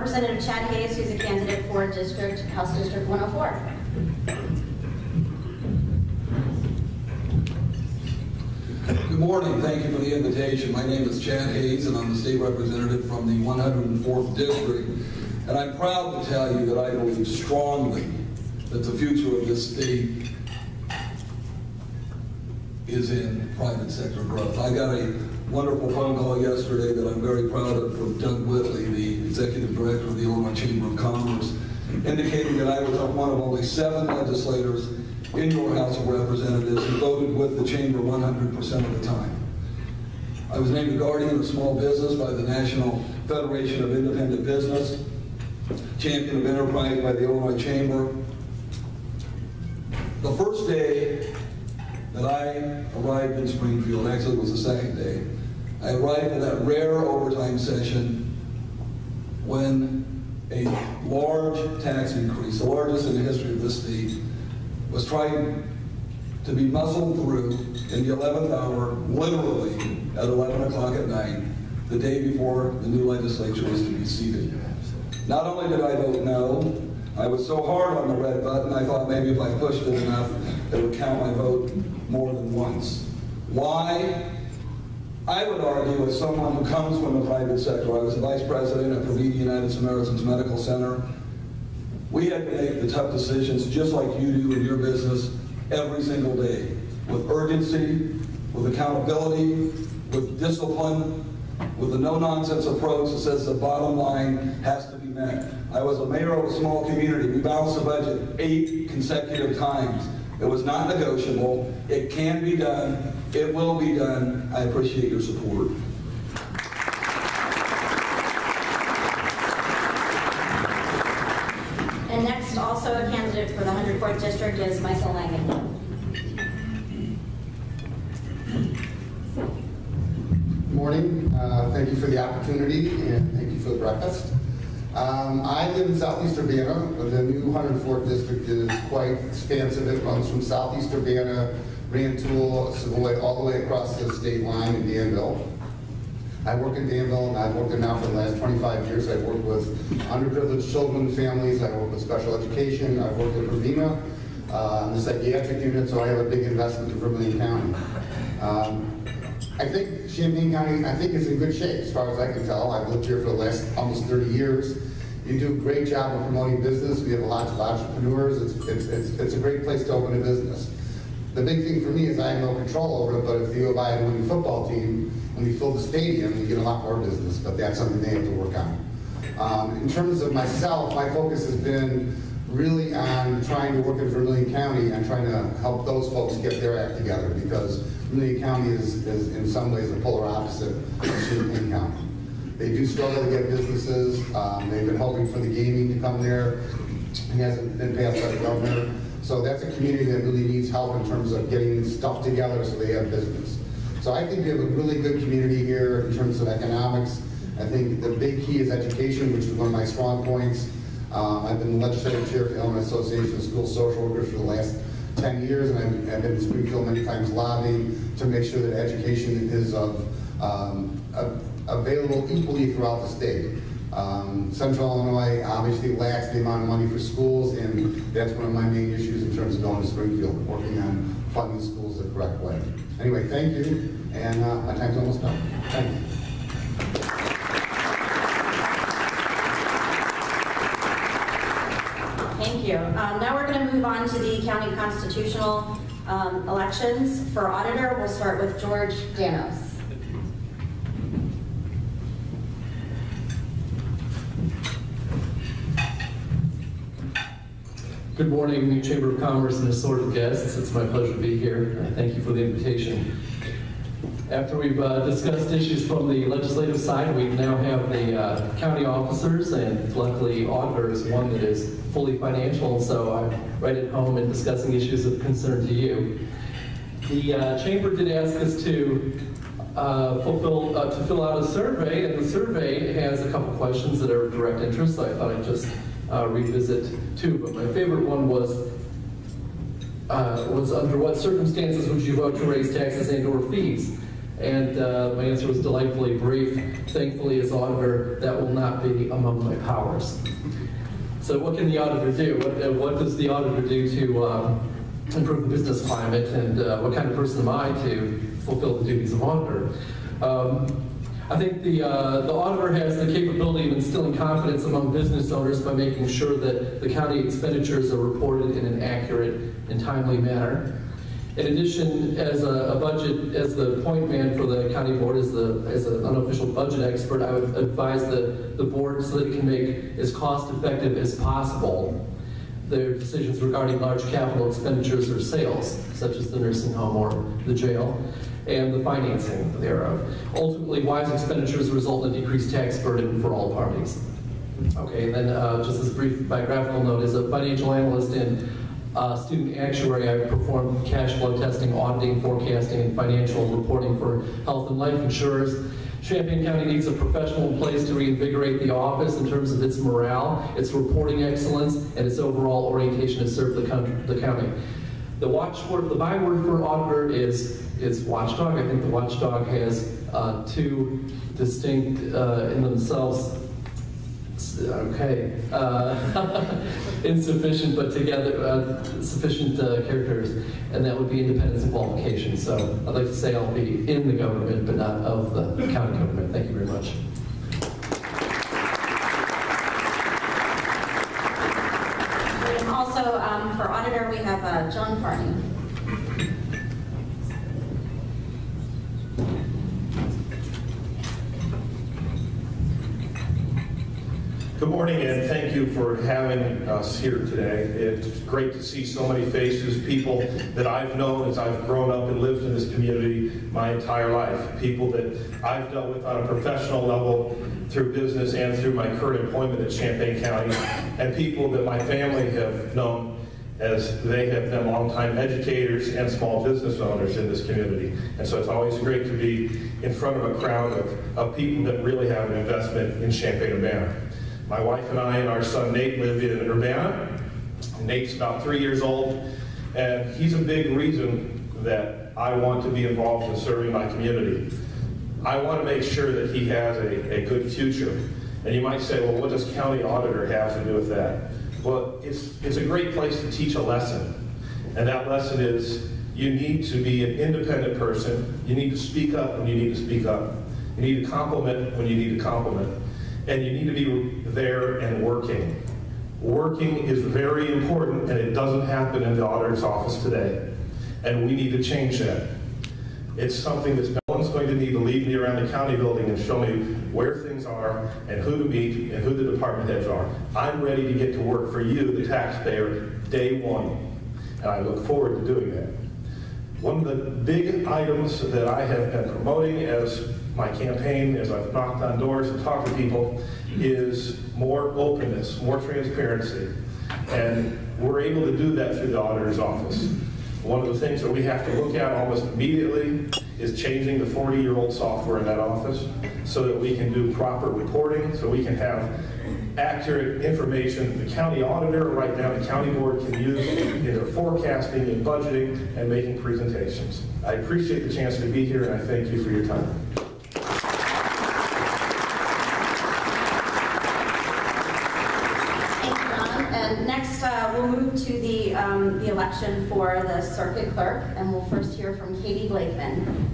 Representative Chad Hayes, who's a candidate for House District 104. Good morning. Thank you for the invitation. My name is Chad Hayes, and I'm the state representative from the 104th District. And I'm proud to tell you that I believe strongly that the future of this state is in private sector growth. I got a wonderful phone call yesterday that I'm very proud of from Doug Whitley, the Executive Director of the Illinois Chamber of Commerce, indicating that I was one of only 7 legislators in your House of Representatives who voted with the Chamber 100% of the time. I was named the Guardian of Small Business by the National Federation of Independent Business, Champion of Enterprise by the Illinois Chamber. The first day that I arrived in Springfield, actually it was the second day, I arrived for that rare overtime session when a large tax increase, the largest in the history of this state, was trying to be muscled through in the 11th hour, literally at 11 o'clock at night, the day before the new legislature was to be seated. Not only did I vote no, I was so hard on the red button, I thought maybe if I pushed it enough, it would count my vote more than once. Why? I would argue, as someone who comes from the private sector, I was the vice president at Provida United Samaritans Medical Center. We had to make the tough decisions just like you do in your business every single day, with urgency, with accountability, with discipline, with a no-nonsense approach that says the bottom line has to be met. I was a mayor of a small community. We balanced the budget 8 consecutive times. It was not negotiable. It can be done. It will be done. I appreciate your support. And next, also a candidate for the 104th District is Michael Langan. Good morning. Thank you for the opportunity and thank you for the breakfast. I live in southeast Urbana. The new 104th District is quite expansive. It runs from southeast Urbana, Rantoul, Savoy, all the way across the state line in Danville. I work in Danville, and I've worked there now for the last 25 years. I've worked with underprivileged children and families. I work with special education. I've worked at Provida in the psychiatric unit, so I have a big investment in Vermilion County. I think Champaign County, is in good shape as far as I can tell. I've lived here for the last almost 30 years. You do a great job of promoting business. We have lots of entrepreneurs. It's a great place to open a business. The big thing for me is I have no control over it, but if you buy a winning football team, when we fill the stadium, you get a lot more business, but that's something they have to work on. In terms of myself, my focus has been really on trying to work in Vermilion County and trying to help those folks get their act together, because Vermilion County is in some ways the polar opposite of Champaign County. They do struggle to get businesses. They've been hoping for the gaming to come there. It hasn't been passed by the governor. So that's a community that really needs help in terms of getting stuff together so they have business. So I think we have a really good community here in terms of economics. I think the big key is education, which is one of my strong points. I've been the legislative chair for the Illinois Association of School Social Workers for the last 10 years, and I've been in Springfield many times lobbying to make sure that education is available equally throughout the state. Central Illinois obviously lacks the amount of money for schools, and that's one of my main issues in terms of going to Springfield, working on funding schools the correct way. Anyway, thank you, and my time's almost done. Thank you. Thank you. Now we're going to move on to the county constitutional elections. For auditor, we'll start with George Janos. Good morning, Chamber of Commerce and assorted guests. It's my pleasure to be here. Thank you for the invitation. After we've discussed issues from the legislative side, we now have the county officers, and luckily auditor is one that is fully financial, so I'm right at home in discussing issues of concern to you. The Chamber did ask us to fill out a survey, and the survey has a couple questions that are of direct interest, so I thought I'd just revisit two. But my favorite one was under what circumstances would you vote to raise taxes and/or fees? And my answer was delightfully brief. Thankfully, as auditor, that will not be among my powers. So what can the auditor do? What does the auditor do to improve the business climate, and what kind of person am I to fulfill the duties of auditor? I think the auditor has the capability of instilling confidence among business owners by making sure that the county expenditures are reported in an accurate and timely manner. In addition, as the point man for the county board, as an unofficial budget expert, I would advise the board so that it can make as cost-effective as possible their decisions regarding large capital expenditures or sales, such as the nursing home or the jail, and the financing thereof. Ultimately, wise expenditures result in a decreased tax burden for all parties. Okay, and then just as a brief biographical note, as a financial analyst and student actuary, I've performed cash flow testing, auditing, forecasting, and financial reporting for health and life insurers. Champaign County needs a professional in place to reinvigorate the office in terms of its morale, its reporting excellence, and its overall orientation to serve the county. The byword for auditor is watchdog. I think the watchdog has two distinct in themselves, insufficient but together sufficient characters, and that would be independence and qualification. So I'd like to say I'll be in the government but not of the county government. Thank you very much. And also for auditor we have John Farney. Good morning, and thank you for having us here today. It's great to see so many faces, people that I've known as I've grown up and lived in this community my entire life, people that I've dealt with on a professional level through business and through my current employment at Champaign County, and people that my family have known as they have been longtime educators and small business owners in this community. And so it's always great to be in front of a crowd of people that really have an investment in Champaign-Urbana. My wife and I and our son Nate live in Urbana. Nate's about 3 years old, and he's a big reason that I want to be involved in serving my community. I want to make sure that he has a good future. And you might say, well, what does county auditor have to do with that? Well, it's a great place to teach a lesson. And that lesson is you need to be an independent person. You need to speak up when you need to speak up. You need to compliment when you need to compliment. And you need to be there and working. Working is very important, and it doesn't happen in the auditor's office today. And we need to change that. It's something that no one's going to need to lead me around the county building and show me where things are and who to meet and who the department heads are. I'm ready to get to work for you, the taxpayer, day one. And I look forward to doing that. One of the big items that I have been promoting as my campaign, as I've knocked on doors and talked to people, is more openness, more transparency. And we're able to do that through the auditor's office. One of the things that we have to look at almost immediately is changing the 40-year-old software in that office so that we can do proper reporting, so we can have accurate information the county auditor, right now the county board, can use in their forecasting and budgeting and making presentations. I appreciate the chance to be here, and I thank you for your time. Next, we'll move to the election for the circuit clerk, and we'll first hear from Katie Blakeman.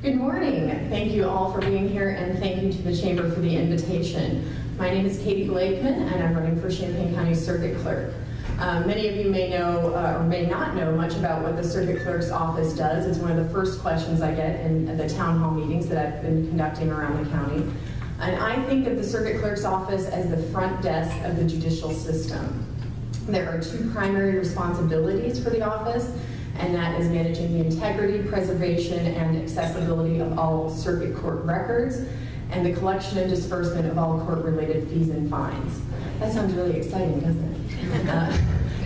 Good morning. Thank you all for being here, and thank you to the Chamber for the invitation. My name is Katie Blakeman, and I'm running for Champaign County Circuit Clerk. Many of you may know or may not know much about what the Circuit Clerk's office does. It's one of the first questions I get in the town hall meetings that I've been conducting around the county. And I think of the Circuit Clerk's office as the front desk of the judicial system. There are two primary responsibilities for the office, and that is managing the integrity, preservation, and accessibility of all circuit court records, and the collection and disbursement of all court-related fees and fines. That sounds really exciting, doesn't it?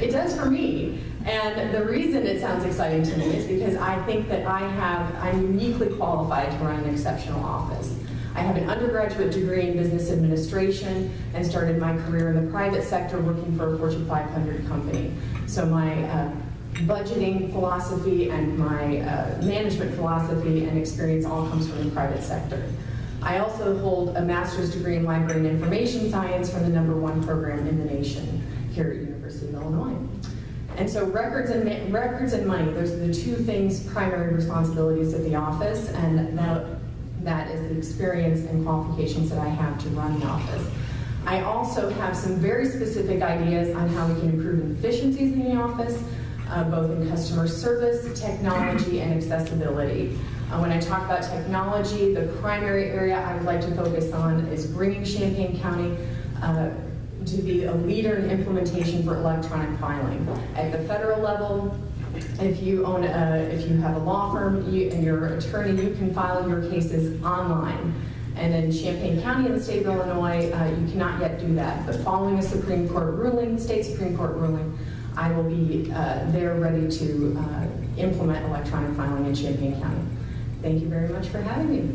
It does for me. And the reason it sounds exciting to me is because I think that I'm uniquely qualified to run an exceptional office. I have an undergraduate degree in business administration and started my career in the private sector working for a Fortune 500 company. So my budgeting philosophy and my management philosophy and experience all comes from the private sector. I also hold a master's degree in library and information science from the #1 program in the nation here at University of Illinois. And so records and money, those are the two things, primary responsibilities of the office, and that is the experience and qualifications that I have to run the office. I also have some very specific ideas on how we can improve efficiencies in the office, both in customer service, technology, and accessibility. When I talk about technology, the primary area I would like to focus on is bringing Champaign County to be a leader in implementation for electronic filing. At the federal level, if you have a law firm and you're an attorney, you can file your cases online. And in Champaign County in the state of Illinois, you cannot yet do that. But following a Supreme Court ruling, state Supreme Court ruling, I will be there ready to implement electronic filing in Champaign County. Thank you very much for having me.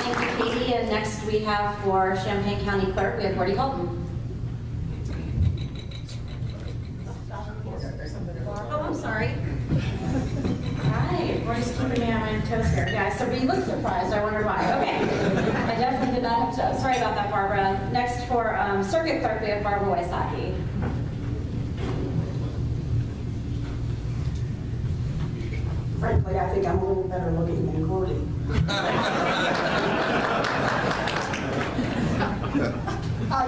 Thank you, Katie. And next we have for Champaign County Clerk, we have Gordy Holton. Oh, I'm sorry. Hi, Gordy's keeping me on my toes here. Yeah, so you look surprised. I wonder why. Okay. I definitely did not have to. Sorry about that, Barbara. Next for Circuit Clerk, we have Barbara Zaki. Frankly, I think I'm a little better looking than Gordy.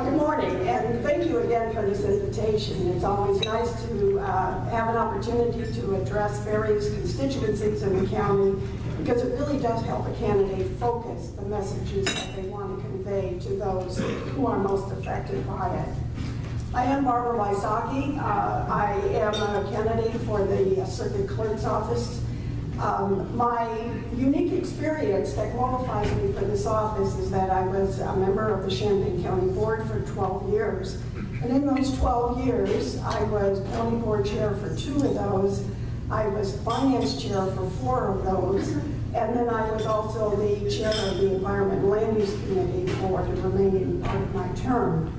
Good morning, and thank you again for this invitation. It's always nice to have an opportunity to address various constituencies in the county, because it really does help a candidate focus the messages that they want to convey to those who are most affected by it. I am Barbara Zaki. I am a candidate for the Circuit Clerk's office. My unique experience that qualifies me for this office is that I was a member of the Champaign County Board for 12 years. And in those 12 years, I was County Board Chair for 2 of those. I was Finance Chair for 4 of those. And then I was also the Chair of the Environment and Land Use Committee for the remaining part of my term.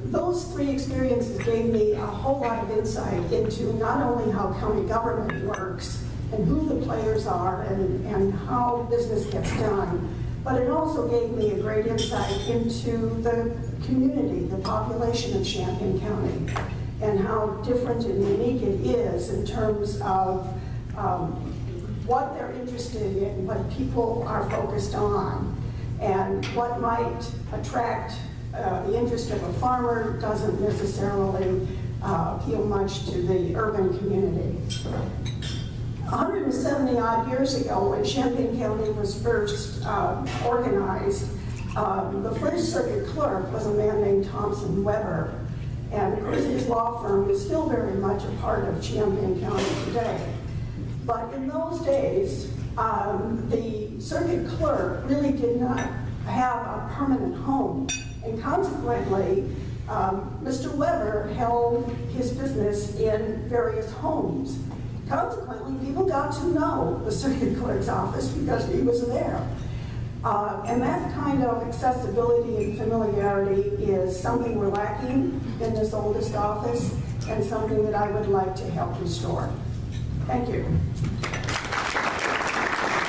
Those 3 experiences gave me a whole lot of insight into not only how county government works, and who the players are and how business gets done. But it also gave me a great insight into the community, the population of Champaign County, and how different and unique it is in terms of what they're interested in, what people are focused on, and what might attract the interest of a farmer doesn't necessarily appeal much to the urban community. 170 odd years ago, when Champaign County was first organized, the first circuit clerk was a man named Thompson Weber. And of course, his law firm is still very much a part of Champaign County today. But in those days, the circuit clerk really did not have a permanent home. And consequently, Mr. Weber held his business in various homes. Consequently, people got to know the circuit clerk's office because he was there. And that kind of accessibility and familiarity is something we're lacking in this oldest office, and something that I would like to help restore. Thank you.